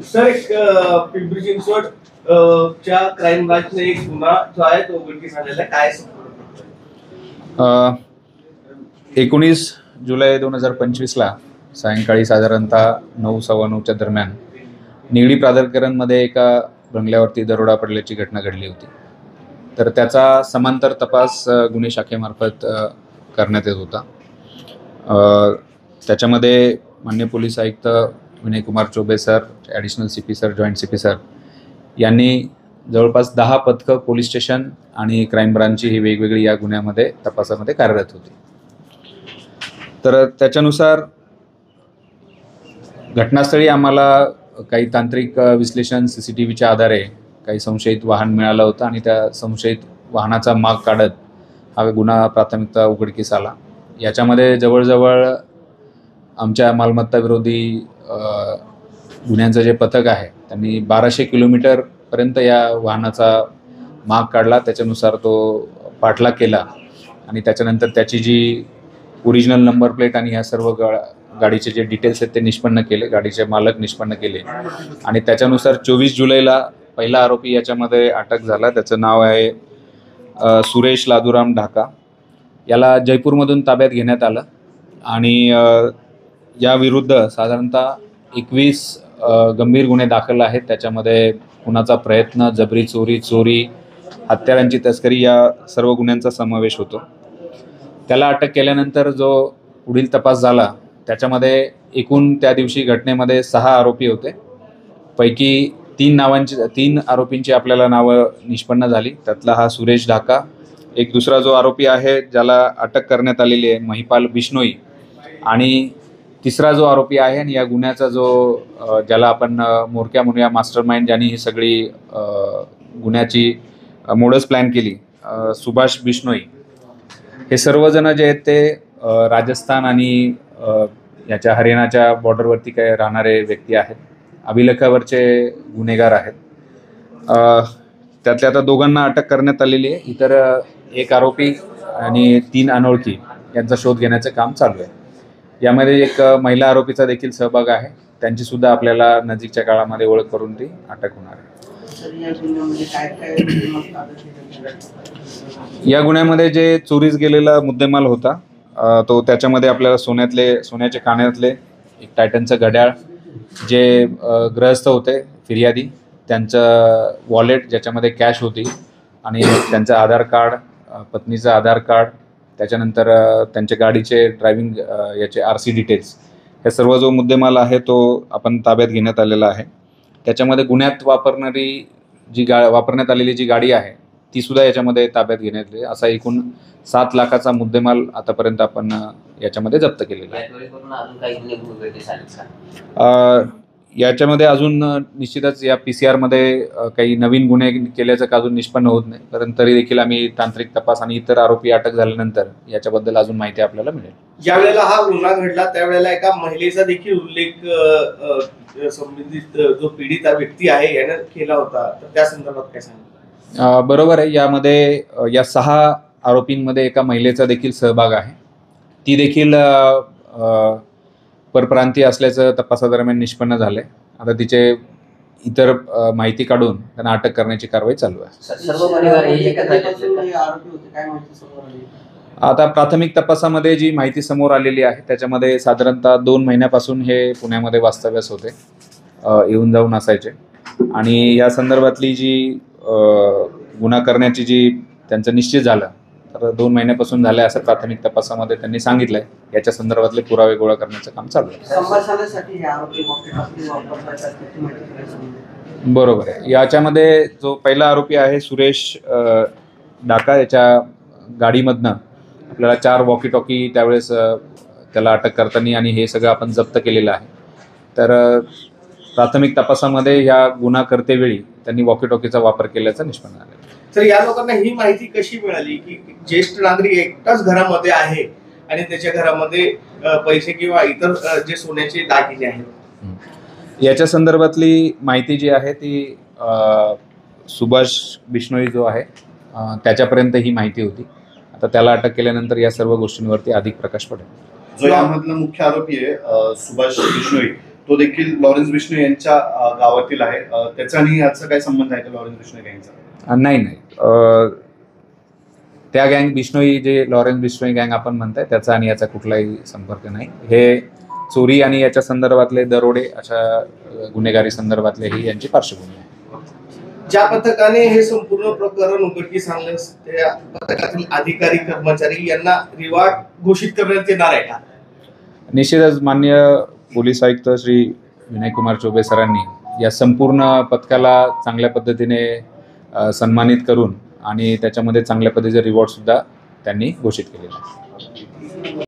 Sir एक पिंपरी चिंचवड च्या crime ब्रांचने एक गुन्हा जो आहे तो उघडकीस आणलेला आहे, काय 19 जुलै 2025ला सायंकाळी साधारणतः 9:15च्या दरम्यान निगडी प्राधिकरणमध्ये एका बंगल्यावरती दरोडा पडल्याची घटना घडली होती. तर त्याचा समांतर तपास गुन्हे शाखेमार्फत करण्यात येत होता. त्याच्यामध्ये माननीय पोलीस आयुक्त Vinay Kumar Choubey sir, additional CP sir, joint CP sir यांनी जवळपास 10 पथकं पोलीस स्टेशन आणि क्राईम ब्रांचची ही वेगवेगळी या गुन्ह्यामध्ये तपासामध्ये कार्यरत होती. तर त्याच्यानुसार घटनास्थळी आम्हाला काही तांत्रिक विश्लेषण CCTVच्या आधारे काही संशयित वाहन मिळालं होतं आणि त्या संशयित वाहनाचा माग काढत हा गुन्हा प्राथमिकता उघडकीस आला. याच्यामध्ये जवळजवळ आमच्या मालमत्ता विरोधी गुन्ह्यांचं जे पथक आहे त्यांनी 1200 किलोमीटरपर्यंत या वाहनाचा माग काढला. त्याच्यानुसार तो पाठलाग केला आणि त्याच्यानंतर त्याची जी ओरिजिनल नंबर प्लेट आणि ह्या सर्व गाडीचे जे डिटेल्स आहेत ते निष्पन्न केले, गाडीचे मालक निष्पन्न केले आणि त्याच्यानुसार 24 जुलैला पहिला आरोपी याच्यामध्ये अटक झाला. त्याचं नाव आहे सुरेश लादूराम ढाका. याला जयपूरमधून ताब्यात घेण्यात आलं आणि याविरुद्ध साधारणतः 21 गंभीर गुन्हे दाखल आहेत. त्याच्यामध्ये खुनाचा प्रयत्न, जबरी चोरी, हत्यारांची तस्करी या सर्व गुन्ह्यांचा समावेश होतो. त्याला अटक केल्यानंतर जो पुढील तपास झाला त्याच्यामध्ये एकूण त्या दिवशी घटनेमध्ये 6 आरोपी होते. पैकी 3 आरोपींची आपल्याला नावं निष्पन्न झाली. त्यातला हा सुरेश ढाका. एक दुसरा जो आरोपी आहे ज्याला अटक करण्यात आलेली आहे महिपाल बिश्नोई आणि तिसरा जो आरोपी आहे आणि या गुन्ह्याचा जो ज्याला आपण मोरक्या म्हणूया मास्टर माइंड ज्यांनी ही सगळी गुन्ह्याची मोडस प्लॅन केली, सुभाष बिश्नोई. हे सर्वजण जे आहेत ते राजस्थान आणि याच्या हरियाणाच्या बॉर्डरवरती काय राहणारे व्यक्ती आहेत. अभिलेखावरचे गुन्हेगार आहेत. त्यातल्या आता 2घांना अटक करण्यात आलेली आहे. इतर एक आरोपी आणि 3 अनोळखी यांचा शोध घेण्याचं काम चालू आहे. यामध्ये एक महिला आरोपीचा देखील सहभाग आहे. त्यांची सुद्धा आपल्याला नजीकच्या काळामध्ये ओळख करून ती अटक होणार आहे. या गुन्ह्यामध्ये जे चोरीस गेलेला मुद्देमाल होता तो त्याच्यामध्ये आपल्याला सोन्याचे कानातले, एक टायटनचं घड्याळ, जे ग्रहस्थ होते फिर्यादी त्यांचं वॉलेट ज्याच्यामध्ये कॅश होती आणि त्यांचं आधार कार्ड, पत्नीचं आधार कार्ड, त्याच्यानंतर त्यांच्या गाडीचे ड्रायव्हिंग याचे RC डिटेल्स, हे सर्व जो मुद्देमाल आहे तो आपण ताब्यात घेण्यात आलेला आहे. त्याच्यामध्ये गुन्ह्यात वापरण्यात आलेली जी गाडी आहे ती सुद्धा याच्यामध्ये ताब्यात घेण्यात आली. असा एकूण 7 लाखाचा मुद्देमाल आतापर्यंत आपण याच्यामध्ये जप्त केलेला आहे. याच्यामध्ये अजून निश्चितच या PCR मध्ये काही नवीन गुन्हे केल्याचं अजून निष्पन्न होत नाही, परंतु तरी देखील आम्ही तांत्रिक तपास आणि इतर आरोपी अटक झाल्यानंतर याच्याबद्दल अजून माहिती आपल्याला मिळेल. ज्यावेळेला हा गुन्हा घडला त्यावेळेला एका महिलेचा देखील उल्लेख संबंधित जो पीडित व्यक्ती आहे याने केला होता, तर त्या संदर्भात काय सांगा? बरोबर आहे. यामध्ये या 6 आरोपींमध्ये एका महिलेचा देखील सहभाग आहे. ती देखील परप्रांतीय असल्याचं तपासादरम्यान निष्पन्न झालंय. आता तिचे इतर माहिती काढून त्यांना अटक करण्याची कारवाई चालू आहे. आता प्राथमिक तपासामध्ये जी माहिती समोर आलेली आहे त्याच्यामध्ये साधारणतः 2 महिन्यापासून हे पुण्यामध्ये वास्तव्यास होते, येऊन जाऊन असायचे आणि या संदर्भातली जी गुन्हा करण्याची जी त्यांचं निश्चित झालं तर 2 महिन्यापासून झालं असं प्राथमिक तपासामध्ये त्यांनी सांगितलंय. याच्या संदर्भातले पुरावे गोळा करण्याचं काम चालू आहे. बरोबर आहे. याच्यामध्ये जो पहिला आरोपी आहे सुरेश ढाका, याच्या गाडीमधनं आपल्याला 4 वॉकी टॉकी त्यावेळेस त्याला अटक करताना आणि हे सगळं आपण जप्त केलेलं आहे. तर प्राथमिक तपासामध्ये ह्या गुन्हा करतेवेळी त्यांनी वॉकी टॉकीचा वापर केल्याचं निष्पन्न आलं. तर या लोकांना ही माहिती कशी मिळाली की ज्येष्ठ नागरिक एकटाच घरामध्ये आहे आणि त्याच्या घरामध्ये पैसे किंवा इतर जे सोन्याचे दागिने आहेत? याच्या संदर्भातली माहिती जी आहे ती सुभाष बिश्नोई जो आहे त्याच्यापर्यंत ही माहिती होती. आता त्याला अटक केल्यानंतर या सर्व गोष्टींवरती अधिक प्रकाश पडेल. जो यामधला मुख्य आरोपी आहे सुभाष बिश्नोई, तो देखील लॉरेन्स बिश्नोई यांच्या गावातील आहे. त्याचा आणि याचा काय संबंध आहे का लॉरेन्स बिश्नोई गँगचा? नाही. त्या गँग बिश्नोई जे लॉरेन्स बिश्नोई गँग आपण म्हणताय त्याचा आणि याचा कुठलाही संपर्क नाही. हे चोरी आणि याच्या संदर्भातले दरोडे अशा गुन्हेगारी संदर्भातले ही यांची पार्श्वभूमी आहे. ज्या पथकाने हे संपूर्ण प्रकरण उघडकीस आणलं त्या पथकातील अधिकारी कर्मचारी यांना रिवॉर्ड घोषित करण्यात येणार आहे का? निश्चितच माननीय पोलीस आयुक्त श्री विनयकुमार चौबे सरांनी या संपूर्ण पथकाला चांगल्या पद्धतीने सन्मानित करून आणि त्याच्यामध्ये चांगल्या पद्धतीचे रिवॉर्ड सुद्धा त्यांनी घोषित केलेले आहे.